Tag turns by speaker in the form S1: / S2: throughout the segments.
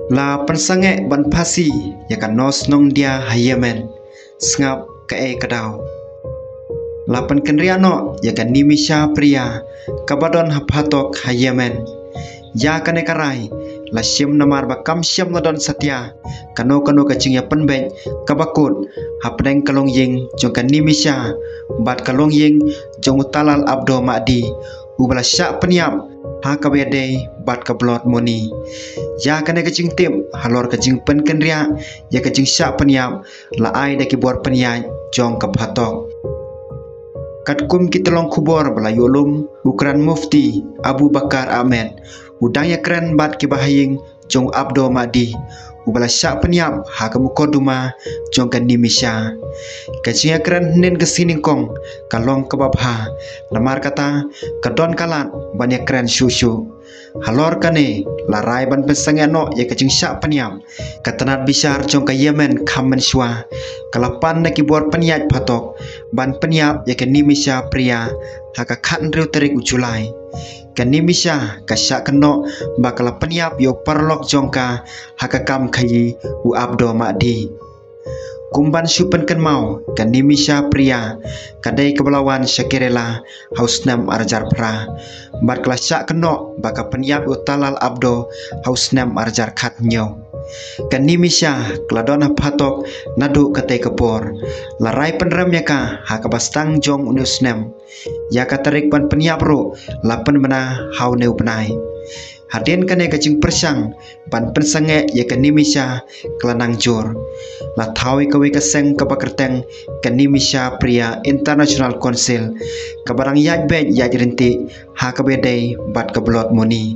S1: La pensange ban pasi ya kan nos nong dia hayemen sngap ke kadau. La pen kenriano ya kan nimisha pria kabadon hapatok hayemen ya kane karai la syem namar bakam syem nodon satya kano kacing ya penbek kabakut hapdeng kalong ying jong kan nimisha bat kalong ying jong utalal abdo madi ubala syak peniap ha kabede bat kablot moni ya kane kacing tim halor kacing pen kenria ya kacing syak peniap la ai daki buat peniat jong kapatok. Katkum kitolong kubor bala yolum ukran mufti Abu Bakar Ahmed udang ya keren bat kibahaying jong abdo madi ubala syak peniap ha kamukoduma jong kan nimisha kacing ya keren nen kesini kong kalong kebabha lamar kata kadon kalat banyak keren susu halor kane larai ban pesangeno ya kacing syak peniap katanat bisar jong ka Yemen kamen shwa kalapan na kibor peniat patok ban peniap ya kan nimisha pria haka kan riu terik uculai kan nimisha ka syak keno bakala peniap yo parlok jongka haka kam khayi u abdo madi kumban supen kan mau kan nimisha pria kadai kebelawan syakirela hausnam arjar pra bat kala syak keno baka peniap utalal abdo hausnam arjar khat nyo kan nimisha kladon patok nadu katai kepor larai penram yaka hakabastang jong unusnem ya katarik pan peniap ro lapen bena hauneu benai hadin kane kacing persang pan pensange ya kan nimisha kelanang jor la thawi kawe kaseng kabakerteng kan nimisha pria international council kabarang yaj bej yaj renti ha kabedai bat kablot moni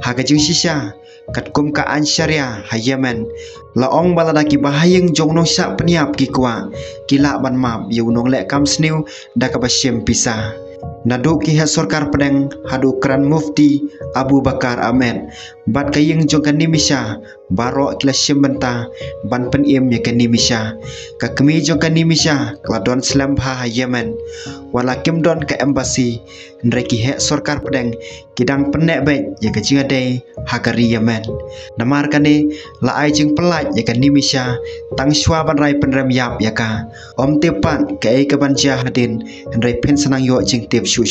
S1: ha kacing sisa katkum ka ansharia ha Yemen laong baladaki bahayeng jong nong syak peniap ki kwa kila ban map yu nong lek kam sniu da ka basyem pisah nadu ki ha sarkar pedeng hadu kran mufti Abu Bakar Ahmed bat kayeng jong kan nimisha baro kila syem benta ban penim ya kan nimisha ka kemi jong kan nimisha kladon slam ha Yemen wala kim don ka embassy nreki he sarkar pedeng kidang penek bek ya ka jingadei hakari Yemen namar kane la ai jing pelat ya kan nimisha tang shwa ban rai penrem yap ya ka om tepan ka e ka ban jah hadin nrai pen sanang yo jing tep shu